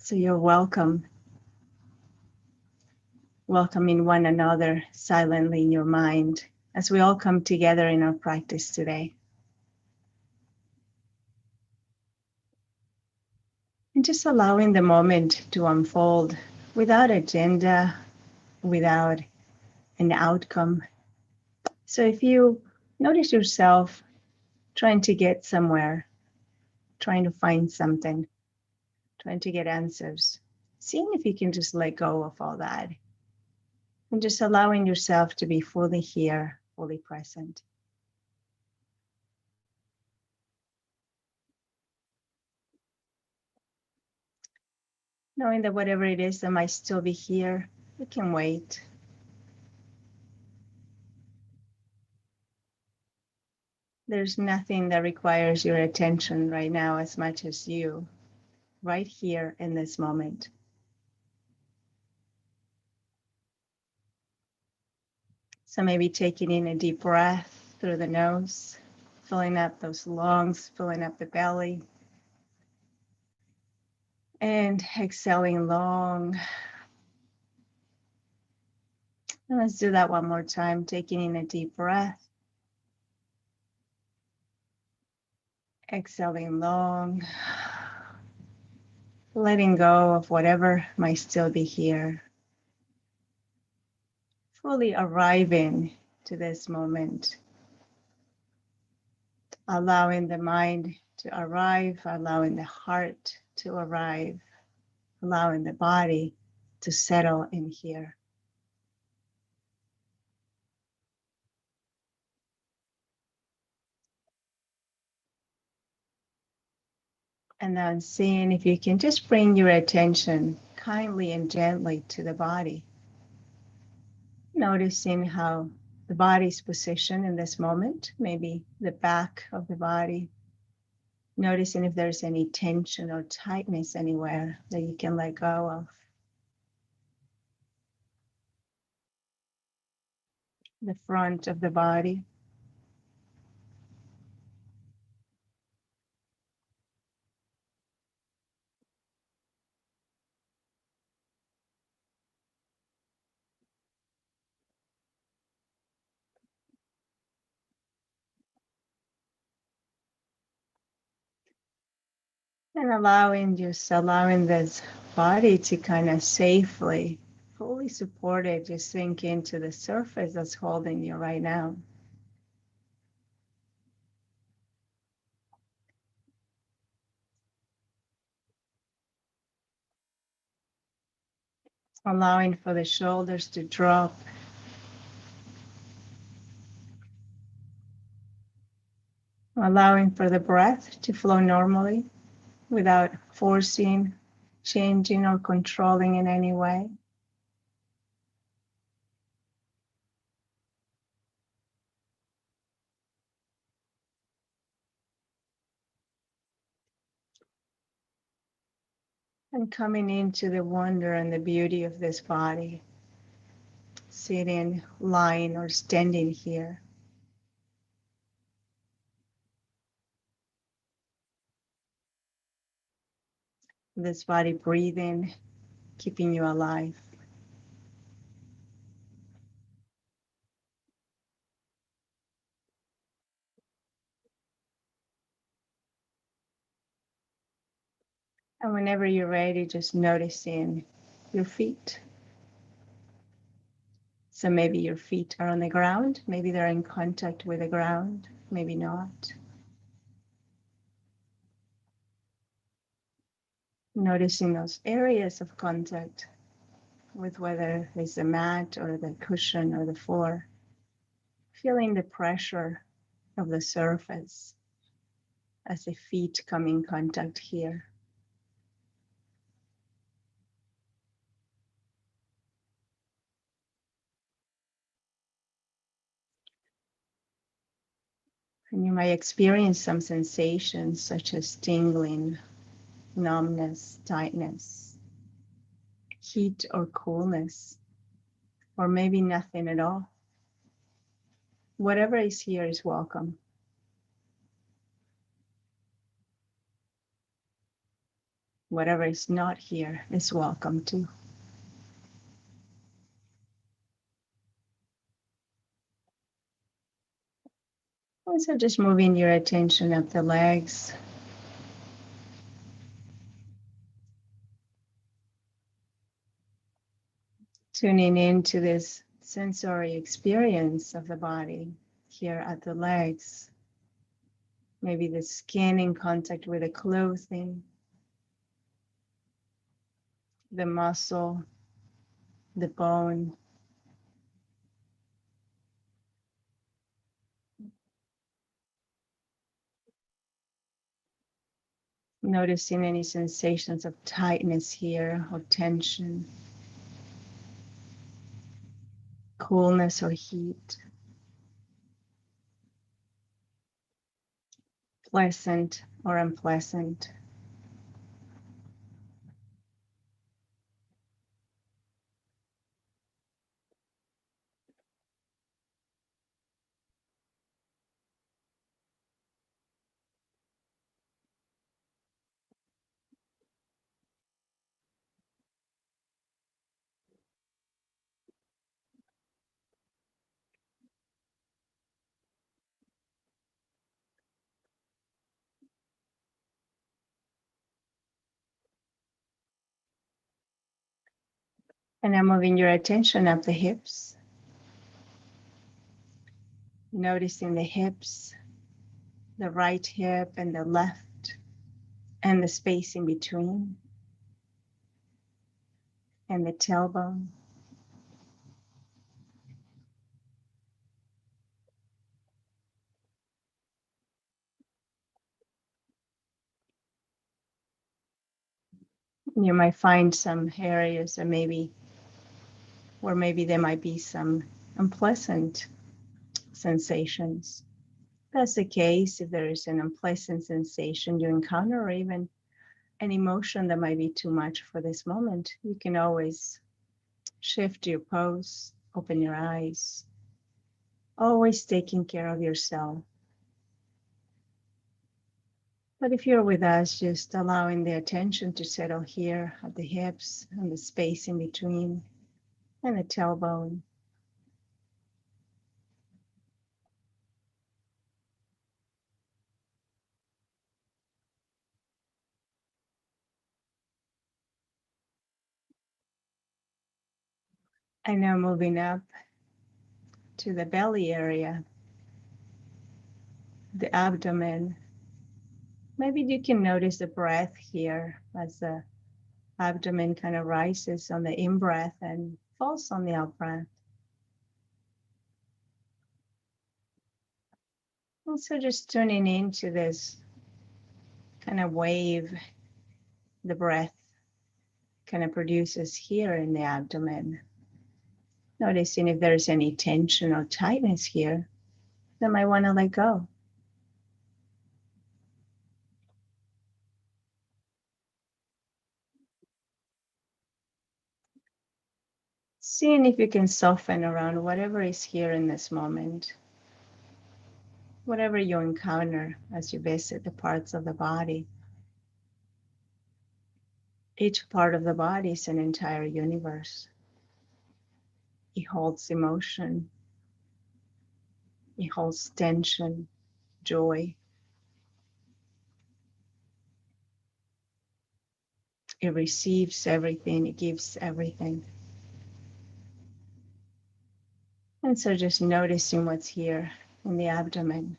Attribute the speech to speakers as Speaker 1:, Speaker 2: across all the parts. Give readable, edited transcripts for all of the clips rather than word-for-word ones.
Speaker 1: So you're welcome, welcoming one another silently in your mind as we all come together in our practice today. And just allowing the moment to unfold without agenda, without an outcome. So if you notice yourself trying to get somewhere, trying to find something, trying to get answers, seeing if you can just let go of all that and just allowing yourself to be fully here, fully present. Knowing that whatever it is that might still be here, it can wait. There's nothing that requires your attention right now as much as you, right here in this moment. So maybe taking in a deep breath through the nose, filling up those lungs, filling up the belly, and exhaling long. And let's do that one more time, taking in a deep breath, exhaling long, letting go of whatever might still be here, fully arriving to this moment, allowing the mind to arrive, allowing the heart to arrive, allowing the body to settle in here. And then seeing if you can just bring your attention kindly and gently to the body. Noticing how the body's position in this moment, maybe the back of the body. Noticing if there's any tension or tightness anywhere that you can let go of. The front of the body. And allowing this body to kind of safely, fully supported, just sink into the surface that's holding you right now. Allowing for the shoulders to drop. Allowing for the breath to flow normally without forcing, changing, or controlling in any way. And coming into the wonder and the beauty of this body, sitting, lying, or standing here. This body breathing, keeping you alive. And whenever you're ready, just noticing your feet. So maybe your feet are on the ground, maybe they're in contact with the ground, maybe not. Noticing those areas of contact with whether it's the mat or the cushion or the floor. Feeling the pressure of the surface as the feet come in contact here. And you might experience some sensations such as tingling, numbness, tightness, heat or coolness, or maybe nothing at all. Whatever is here is welcome. Whatever is not here is welcome too. Also, just moving your attention up the legs. Tuning into this sensory experience of the body here at the legs. Maybe the skin in contact with the clothing, the muscle, the bone. Noticing any sensations of tightness here or tension, coolness or heat, pleasant or unpleasant. And now moving your attention up the hips, noticing the hips, the right hip and the left, and the space in between, and the tailbone. You might find some areas or maybe where maybe there might be some unpleasant sensations. If that's the case, if there is an unpleasant sensation you encounter, or even an emotion that might be too much for this moment, you can always shift your pose, open your eyes, always taking care of yourself. But if you're with us, just allowing the attention to settle here at the hips and the space in between and the tailbone. And now moving up to the belly area, the abdomen. Maybe you can notice the breath here as the abdomen kind of rises on the in-breath and falls on the out-breath. Also just tuning into this kind of wave the breath kind of produces here in the abdomen. Noticing if there's any tension or tightness here that might want to let go. Seeing if you can soften around whatever is here in this moment, whatever you encounter as you visit the parts of the body. Each part of the body is an entire universe. It holds emotion, it holds tension, joy. It receives everything, it gives everything. And so just noticing what's here in the abdomen.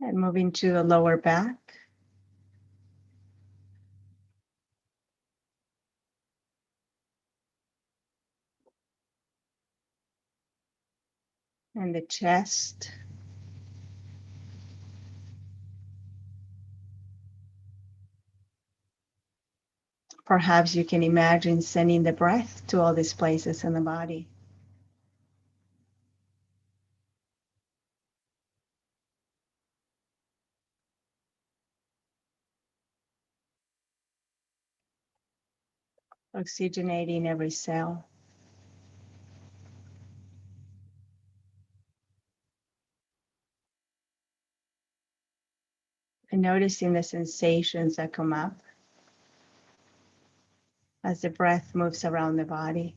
Speaker 1: And moving to the lower back. And the chest. Perhaps you can imagine sending the breath to all these places in the body. Oxygenating every cell. And noticing the sensations that come up as the breath moves around the body.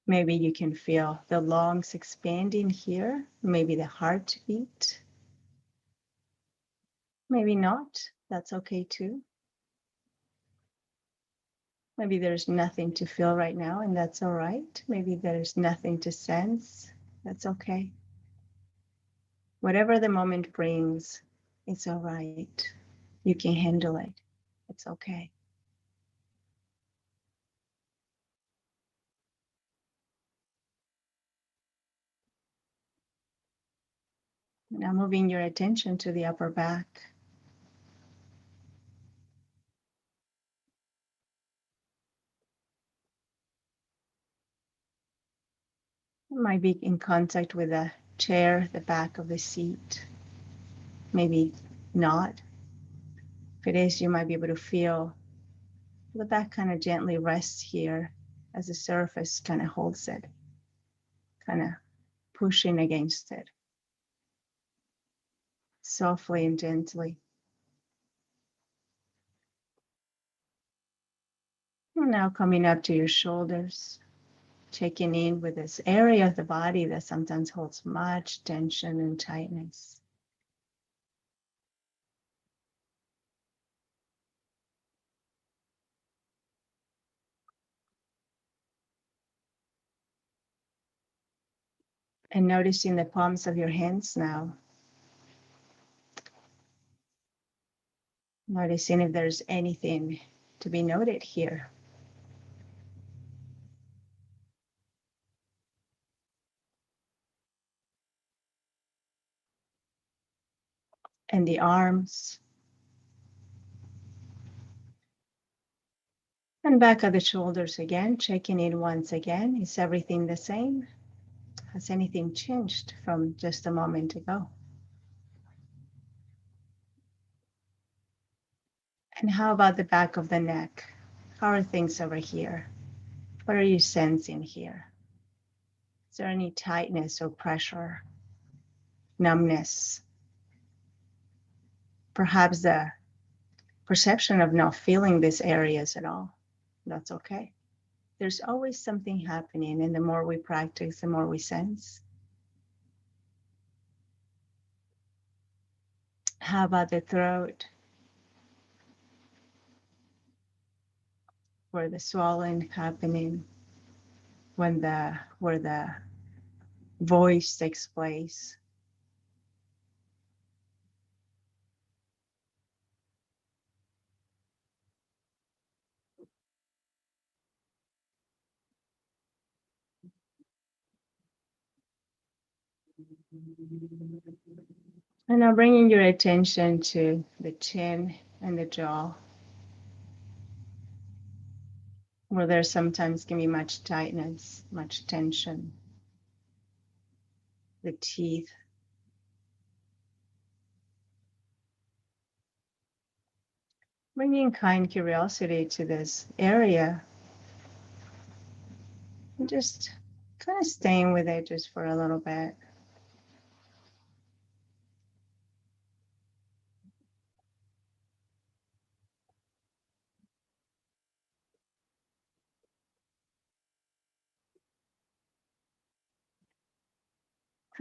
Speaker 1: Maybe you can feel the lungs expanding here, maybe the heartbeat. Maybe not, that's okay too. Maybe there's nothing to feel right now, and that's all right. Maybe there's nothing to sense, that's okay. Whatever the moment brings, it's all right. You can handle it, it's okay. Now moving your attention to the upper back. You might be in contact with the chair, the back of the seat. Maybe not. If it is, you might be able to feel the back kind of gently rests here as the surface kind of holds it, kind of pushing against it, softly and gently. And now coming up to your shoulders, checking in with this area of the body that sometimes holds much tension and tightness. And noticing the palms of your hands now. Noticing if there's anything to be noted here. And the arms. And back of the shoulders again, checking in once again. Is everything the same? Has anything changed from just a moment ago? And how about the back of the neck? How are things over here? What are you sensing here? Is there any tightness or pressure, numbness? Perhaps the perception of not feeling these areas at all. That's okay. There's always something happening, and the more we practice, the more we sense. How about the throat? Where the swelling happening, where the voice takes place. And now bringing your attention to the chin and the jaw, where there sometimes can be much tightness, much tension. The teeth. Bringing kind curiosity to this area and just kind of staying with it just for a little bit.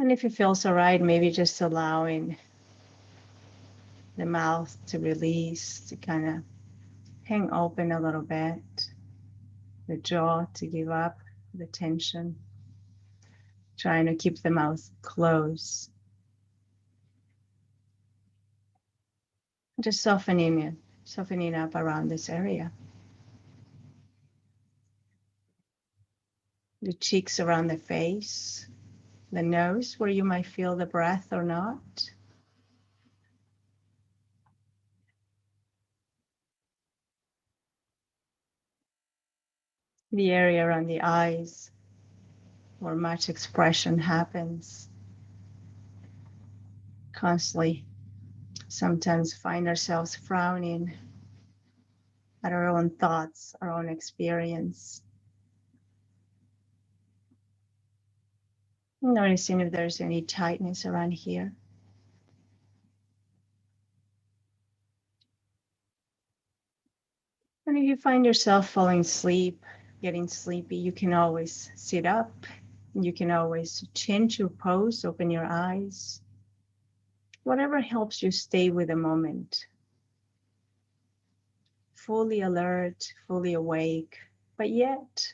Speaker 1: And if it feels all right, maybe just allowing the mouth to release, to kind of hang open a little bit, the jaw to give up the tension, trying to keep the mouth closed. Just softening it, softening up around this area. The cheeks around the face, the nose where you might feel the breath or not. The area around the eyes where much expression happens. Constantly, sometimes find ourselves frowning at our own thoughts, our own experience. Noticing if there's any tightness around here. And if you find yourself falling asleep, getting sleepy, you can always sit up. You can always change your pose, open your eyes. Whatever helps you stay with the moment. Fully alert, fully awake, but yet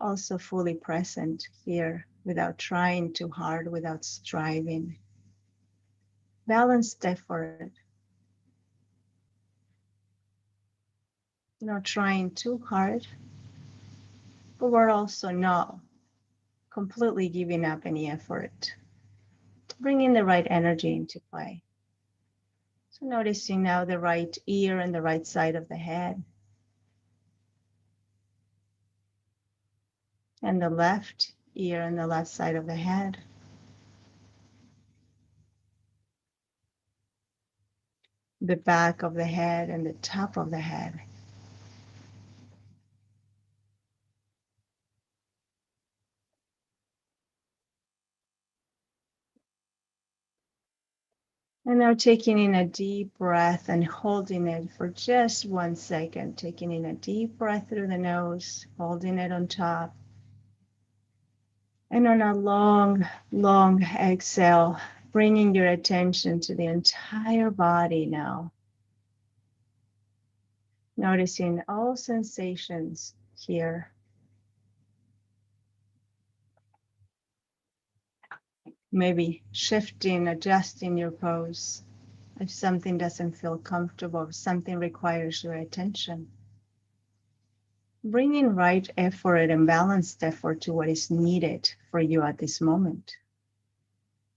Speaker 1: also fully present here without trying too hard, without striving. Balanced effort. Not trying too hard, but we're also not completely giving up any effort. Bringing the right energy into play. So noticing now the right ear and the right side of the head, and the left ear and the left side of the head. The back of the head and the top of the head. And now taking in a deep breath and holding it for just 1 second. Taking in a deep breath through the nose, holding it on top. And on a long, long exhale, bringing your attention to the entire body now. Noticing all sensations here. Maybe shifting, adjusting your pose. If something doesn't feel comfortable, if something requires your attention. Bringing right effort and balanced effort to what is needed for you at this moment.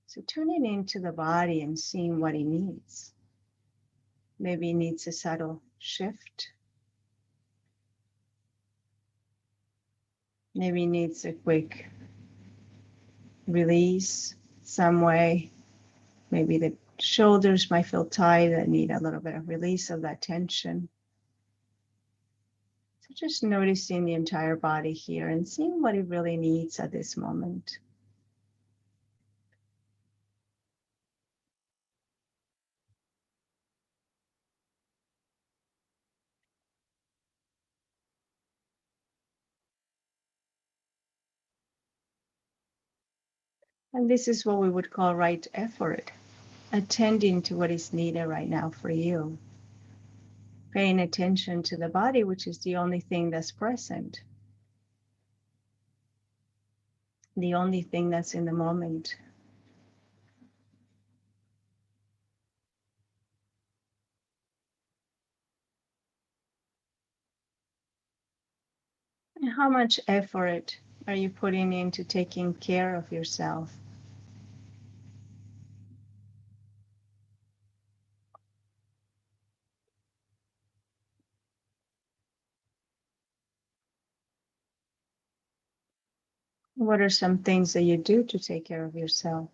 Speaker 1: So tuning into the body and seeing what it needs. Maybe it needs a subtle shift. Maybe it needs a quick release some way. Maybe the shoulders might feel tight and need a little bit of release of that tension. So just noticing the entire body here and seeing what it really needs at this moment. And this is what we would call right effort, attending to what is needed right now for you. Paying attention to the body, which is the only thing that's present, the only thing that's in the moment. And how much effort are you putting into taking care of yourself? What are some things that you do to take care of yourself?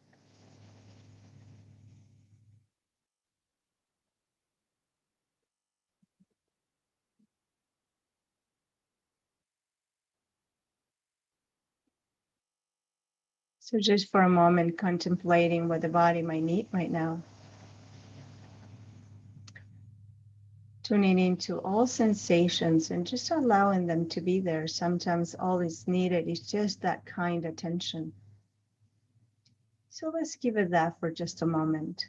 Speaker 1: So just for a moment, contemplating what the body might need right now. Tuning into all sensations and just allowing them to be there. Sometimes all is needed is just that kind attention. So let's give it that for just a moment.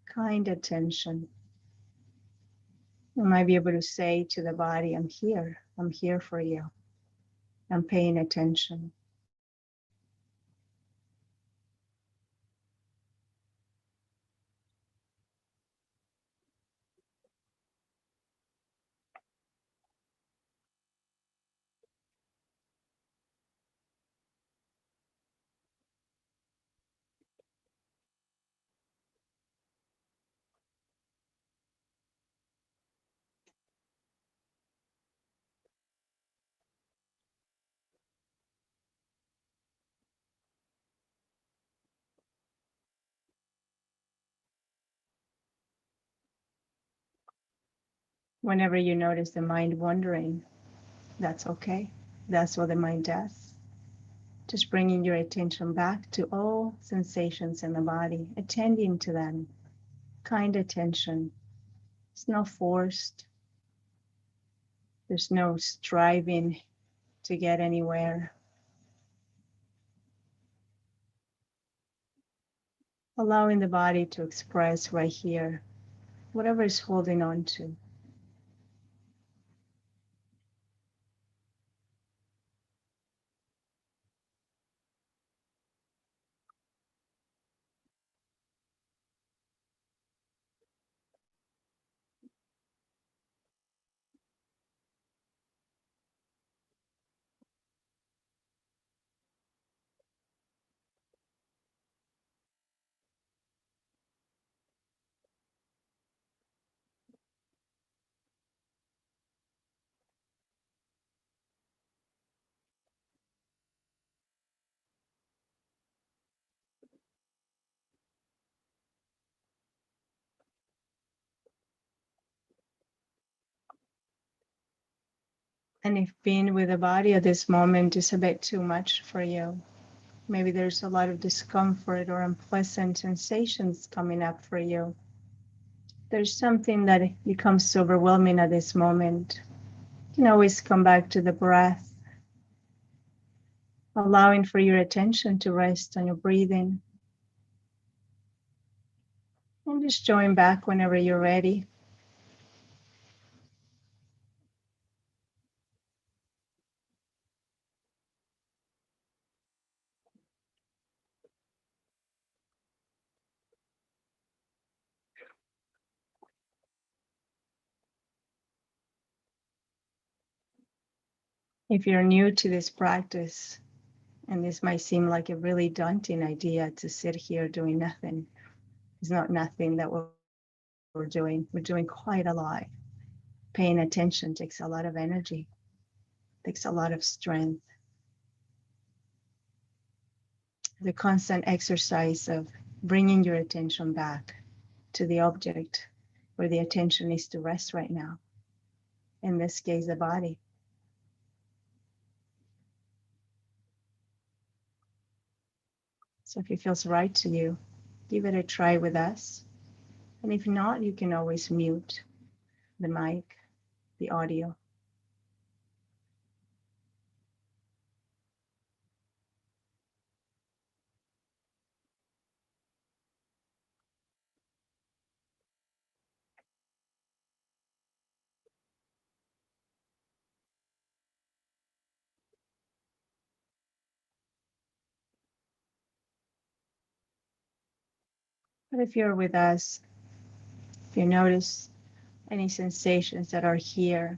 Speaker 1: Kind attention. You might be able to say to the body, I'm here for you. I'm paying attention. Whenever you notice the mind wandering, that's okay. That's what the mind does. Just bringing your attention back to all sensations in the body, attending to them, kind attention. It's not forced. There's no striving to get anywhere. Allowing the body to express right here, whatever it's holding on to. And if being with the body at this moment is a bit too much for you, maybe there's a lot of discomfort or unpleasant sensations coming up for you. There's something that becomes overwhelming at this moment. You can always come back to the breath, allowing for your attention to rest on your breathing. And just join back whenever you're ready. If you're new to this practice, and this might seem like a really daunting idea to sit here doing nothing, it's not nothing that we're doing. We're doing quite a lot. Paying attention takes a lot of energy, takes a lot of strength. The constant exercise of bringing your attention back to the object where the attention needs to rest right now. In this case, the body. So if it feels right to you, give it a try with us. And if not, you can always mute the mic, the audio. But if you're with us, if you notice any sensations that are here,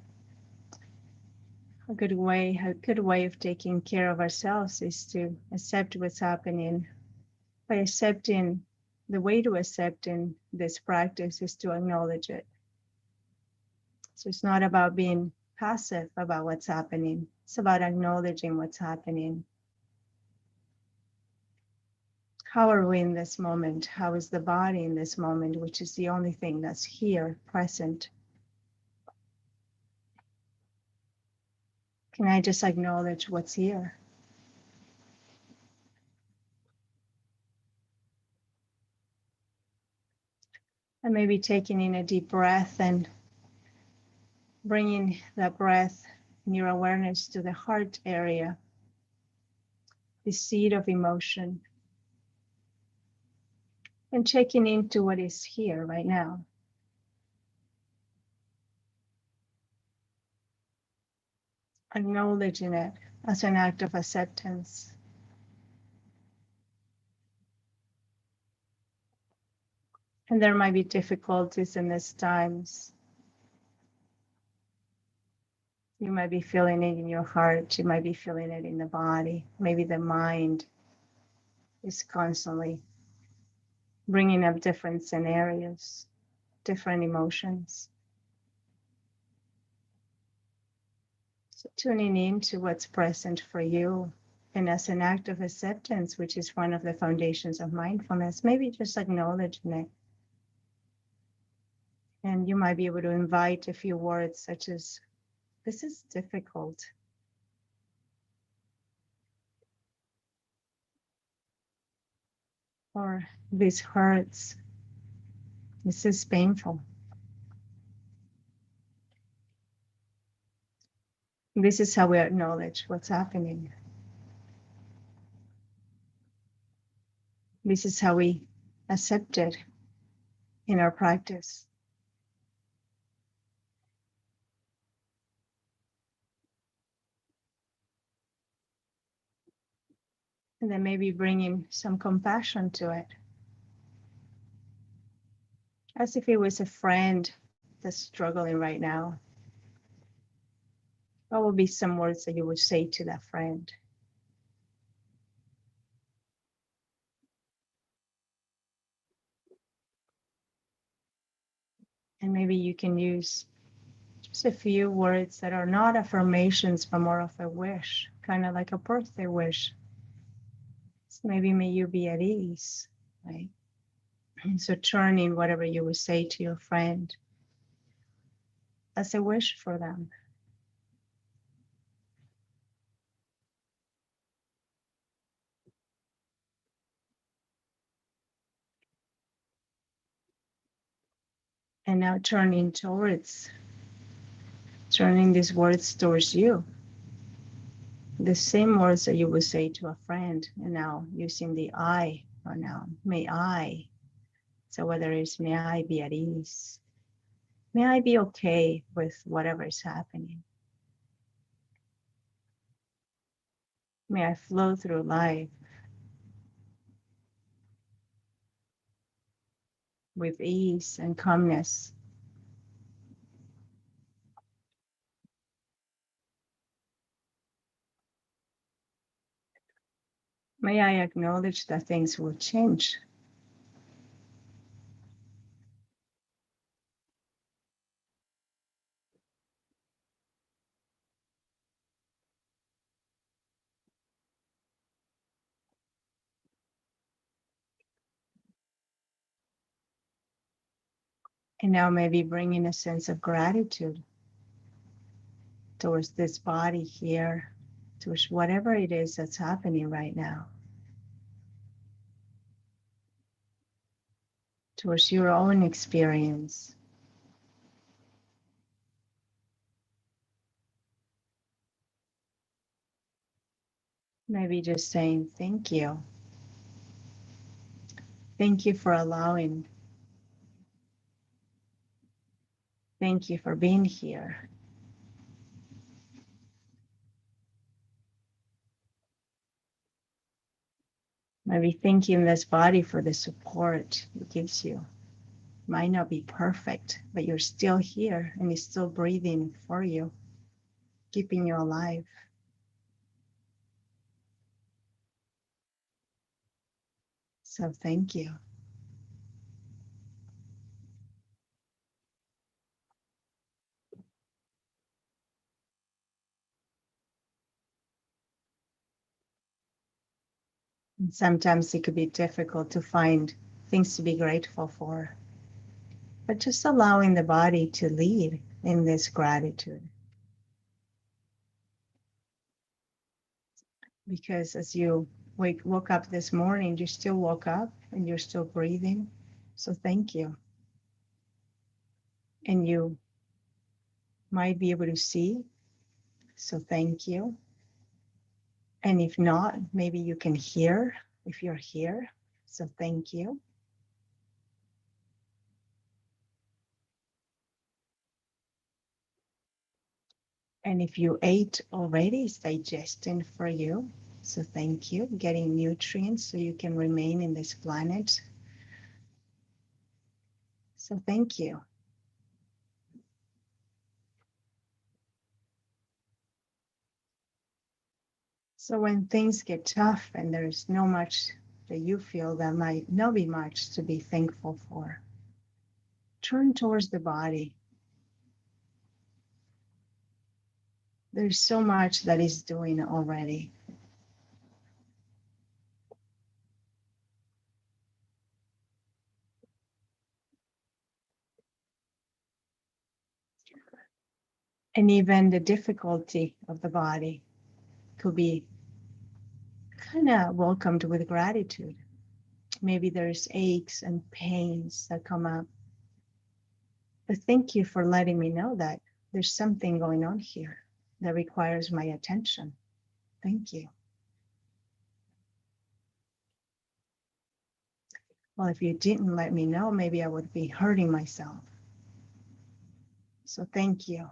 Speaker 1: a good way of taking care of ourselves is to accept what's happening. By accepting, the way to accepting this practice is to acknowledge it. So it's not about being passive about what's happening. It's about acknowledging what's happening. How are we in this moment? How is the body in this moment, which is the only thing that's here, present? Can I just acknowledge what's here? And maybe taking in a deep breath and bringing that breath and your awareness to the heart area, the seat of emotion, and checking into what is here right now. Acknowledging it as an act of acceptance. And there might be difficulties in these times. You might be feeling it in your heart. You might be feeling it in the body. Maybe the mind is constantly bringing up different scenarios, different emotions. So tuning into what's present for you, and as an act of acceptance, which is one of the foundations of mindfulness, maybe just acknowledging it. And you might be able to invite a few words such as, this is difficult. or this hurts, this is painful. This is how we acknowledge what's happening. This is how we accept it in our practice. And then maybe bringing some compassion to it, as if it was a friend that's struggling right now. What would be some words that you would say to that friend? And maybe you can use just a few words that are not affirmations, but more of a wish, kind of like a birthday wish. So maybe may you be at ease, right? And so turning whatever you would say to your friend as a wish for them. And now turning these words towards you. The same words that you would say to a friend, and now using the I pronoun. May I. So whether it's may I be at ease, may I be okay with whatever is happening. May I flow through life with ease and calmness. May I acknowledge that things will change. And now maybe bringing a sense of gratitude towards this body here, towards whatever it is that's happening right now, towards your own experience. Maybe just saying thank you. Thank you for allowing. Thank you for being here. Maybe thanking this body for the support it gives you. Might not be perfect, but you're still here and it's still breathing for you, keeping you alive. So thank you. And sometimes it could be difficult to find things to be grateful for, but just allowing the body to lead in this gratitude. Because as you woke up this morning, you still woke up and you're still breathing. So thank you. And you might be able to see. So thank you. And if not, maybe you can hear if you're here. So thank you. And if you ate already, it's digesting for you. So thank you. Getting nutrients so you can remain in this planet. So thank you. So when things get tough and there's no much that you feel that might not be much to be thankful for, turn towards the body. There's so much that is doing already. And even the difficulty of the body could be kind of welcomed with gratitude. Maybe there's aches and pains that come up. But thank you for letting me know that there's something going on here that requires my attention. Thank you. Well, if you didn't let me know, maybe I would be hurting myself. So thank you.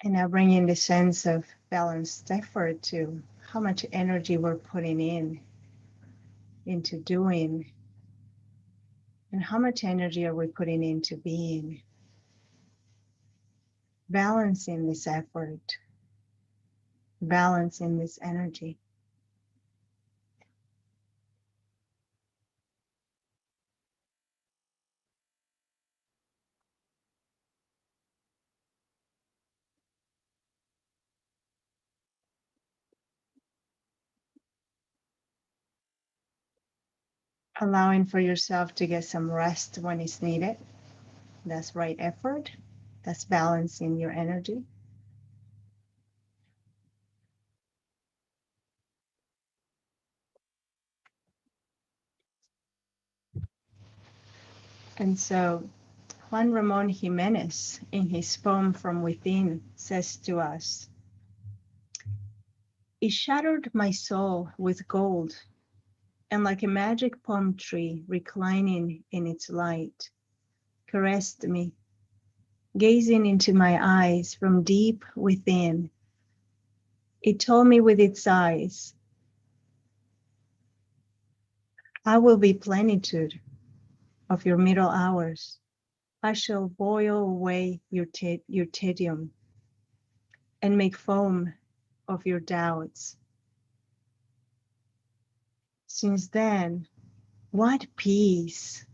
Speaker 1: And now bring in the sense of balanced effort to how much energy we're putting into doing, and how much energy are we putting into being. Balancing this effort, balancing this energy. Allowing for yourself to get some rest when it's needed. That's right effort. That's balancing your energy. And so Juan Ramon Jimenez, in his poem From Within, says to us, "It shattered my soul with gold, and like a magic palm tree reclining in its light, caressed me, gazing into my eyes from deep within. It told me with its eyes, I will be plenitude of your middle hours. I shall boil away your tedium and make foam of your doubts. Since then, what peace!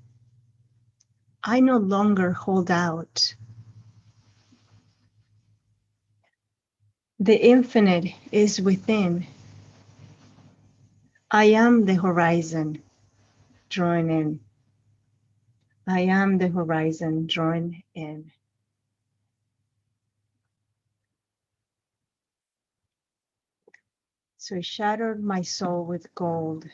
Speaker 1: I no longer hold out. The infinite is within. I am the horizon drawing in. I am the horizon drawing in." So it shattered my soul with gold.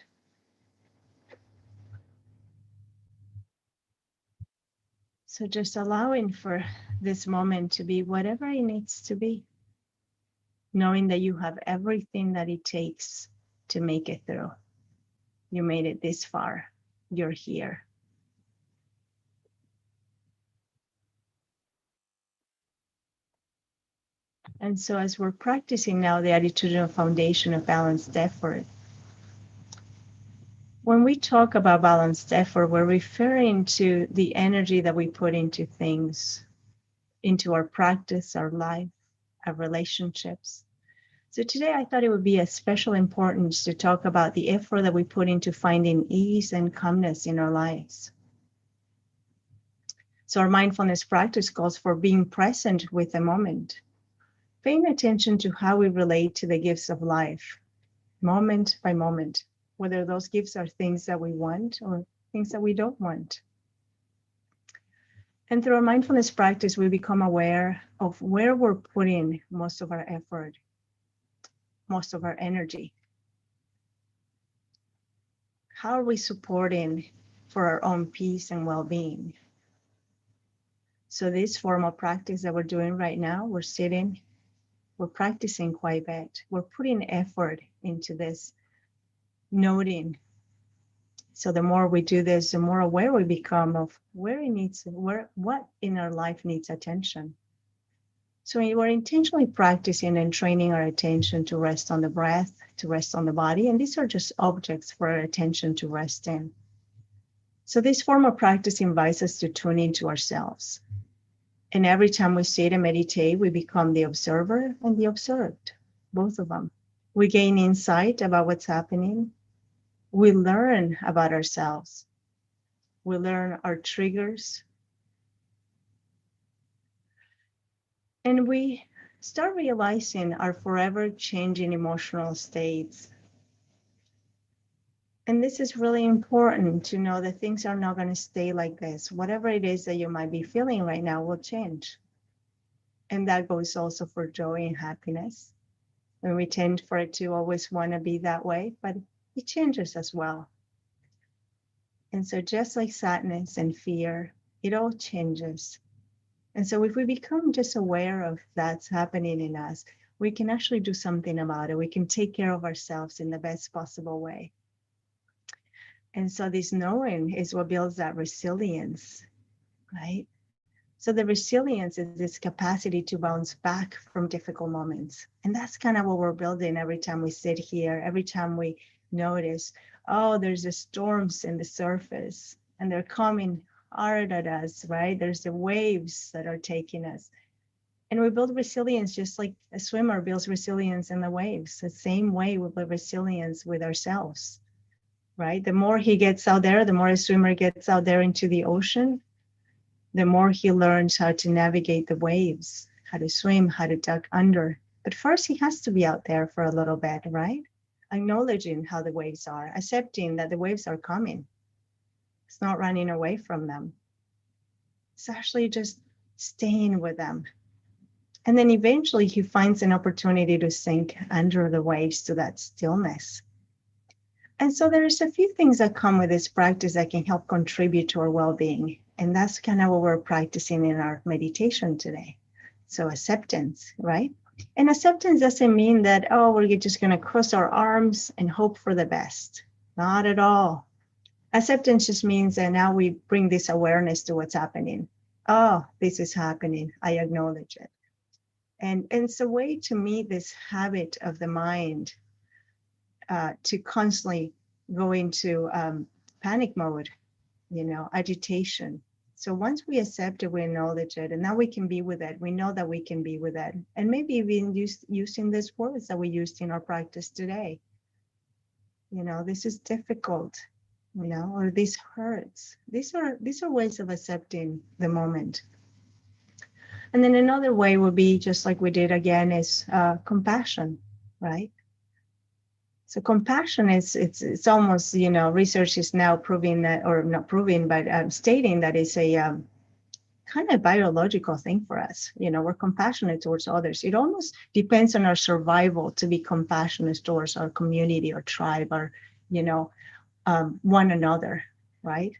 Speaker 1: So just allowing for this moment to be whatever it needs to be, knowing that you have everything that it takes to make it through. You made it this far. You're here. And so as we're practicing now the attitudinal foundation of balanced effort, when we talk about balanced effort, we're referring to the energy that we put into things, into our practice, our life, our relationships. So today I thought it would be of special importance to talk about the effort that we put into finding ease and calmness in our lives. So our mindfulness practice calls for being present with the moment, paying attention to how we relate to the gifts of life, moment by moment, whether those gifts are things that we want or things that we don't want. And through our mindfulness practice, we become aware of where we're putting most of our effort, most of our energy. How are we supporting for our own peace and well-being? So this formal practice that we're doing right now, we're sitting, we're practicing quite a bit. We're putting effort into this, noting. So the more we do this, the more aware we become of what in our life needs attention. So we're intentionally practicing and training our attention to rest on the breath, to rest on the body, and these are just objects for our attention to rest in. So this form of practice invites us to tune into ourselves. And every time we sit and meditate, we become the observer and the observed, both of them. We gain insight about what's happening. We learn about ourselves. We learn our triggers. And we start realizing our forever changing emotional states. And this is really important to know that things are not going to stay like this. Whatever it is that you might be feeling right now will change. And that goes also for joy and happiness. And we tend for it to always want to be that way, but it changes as well. And so just like sadness and fear, it all changes. And so if we become just aware of that's happening in us, we can actually do something about it. We can take care of ourselves in the best possible way. And so this knowing is what builds that resilience, right? So the resilience is this capacity to bounce back from difficult moments. And that's kind of what we're building every time we sit here, every time we notice, oh, there's the storms in the surface and they're coming hard at us, right? There's the waves that are taking us. And we build resilience just like a swimmer builds resilience in the waves. The same way we build resilience with ourselves, right? The more he gets out there, the more a swimmer gets out there into the ocean, the more he learns how to navigate the waves, how to swim, how to duck under. But first, he has to be out there for a little bit, right? Acknowledging how the waves are, accepting that the waves are coming. It's not running away from them. It's actually just staying with them. And then eventually he finds an opportunity to sink under the waves to that stillness. And so there's a few things that come with this practice that can help contribute to our well-being. And that's kind of what we're practicing in our meditation today. So acceptance, right? And acceptance doesn't mean that, oh, we're just going to cross our arms and hope for the best. Not at all. Acceptance just means that now we bring this awareness to what's happening. Oh, this is happening. I acknowledge it. And it's a way to meet this habit of the mind to constantly go into panic mode, agitation. So once we accept it, we acknowledge it, and now we can be with it. We know that we can be with it. And maybe even using these words that we used in our practice today. This is difficult, or this hurts. These are ways of accepting the moment. And then another way would be, just like we did again, is compassion, right? So compassion it's almost, research is now proving that, or not proving, but stating that it's a kind of biological thing for us. We're compassionate towards others. It almost depends on our survival to be compassionate towards our community or tribe or, one another, right?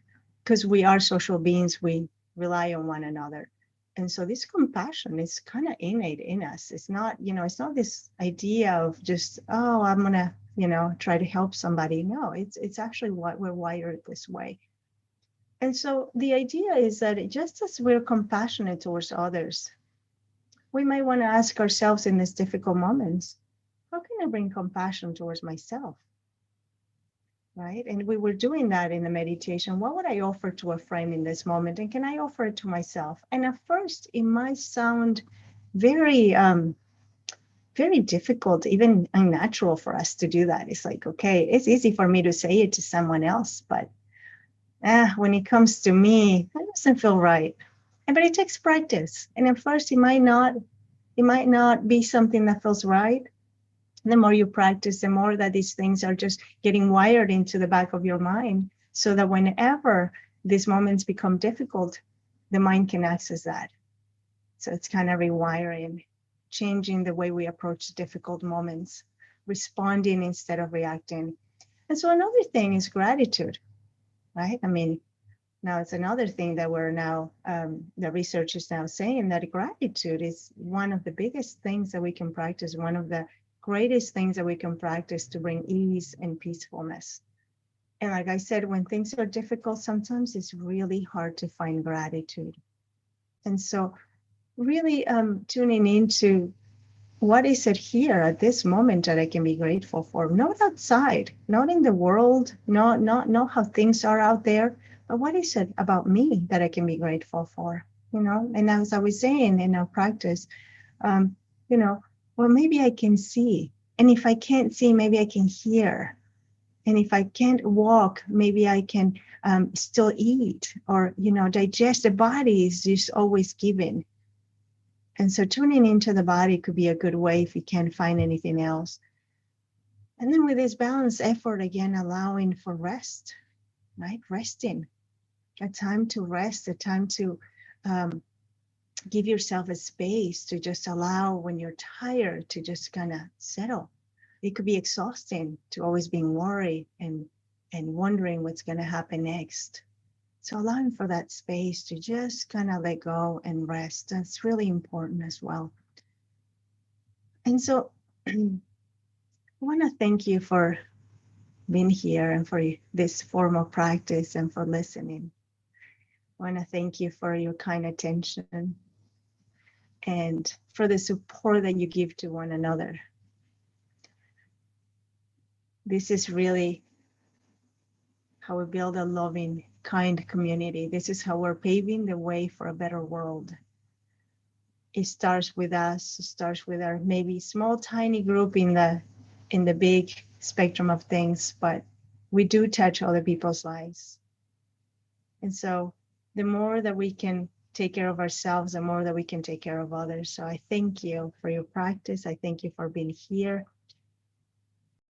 Speaker 1: Because we are social beings, we rely on one another. And so this compassion is kind of innate in us. It's not, it's not this idea of just, oh, I'm going to, try to help somebody. No, it's actually what we're wired this way. And so the idea is that just as we're compassionate towards others, we might want to ask ourselves in these difficult moments, how can I bring compassion towards myself? Right? And we were doing that in the meditation. What would I offer to a friend in this moment? And can I offer it to myself? And at first, it might sound very, very difficult, even unnatural for us to do that. It's like, okay, it's easy for me to say it to someone else, but when it comes to me, that doesn't feel right. But it takes practice. And at first, it might not be something that feels right. The more you practice, the more that these things are just getting wired into the back of your mind, so that whenever these moments become difficult, the mind can access that. So it's kind of rewiring, changing the way we approach difficult moments, responding instead of reacting. And so another thing is gratitude, right? I mean, now it's another thing that we're now, the research is now saying that gratitude is one of the biggest things that we can practice, one of the greatest things that we can practice to bring ease and peacefulness. And like I said, when things are difficult, sometimes it's really hard to find gratitude. And so really tuning into what is it here at this moment that I can be grateful for, not outside, not in the world, not how things are out there, but what is it about me that I can be grateful for, And as I was saying in our practice, well, maybe I can see. And if I can't see, maybe I can hear. And if I can't walk, maybe I can still eat or, digest. The body is just always giving. And so tuning into the body could be a good way if you can't find anything else. And then with this balanced effort, again, allowing for rest, right? Resting, a time to rest, a time to give yourself a space to just allow when you're tired to just kind of settle. It could be exhausting to always being worried and wondering what's going to happen next. So allowing for that space to just kind of let go and rest, that's really important as well. And so I want to thank you for being here and for this formal practice and for listening. I want to thank you for your kind attention and for the support that you give to one another. This is really how we build a loving, kind community. This is how we're paving the way for a better world. It starts with us, it starts with our maybe small, tiny group in the big spectrum of things, but we do touch other people's lives. And so the more that we can take care of ourselves, the more that we can take care of others. So I thank you for your practice. I thank you for being here.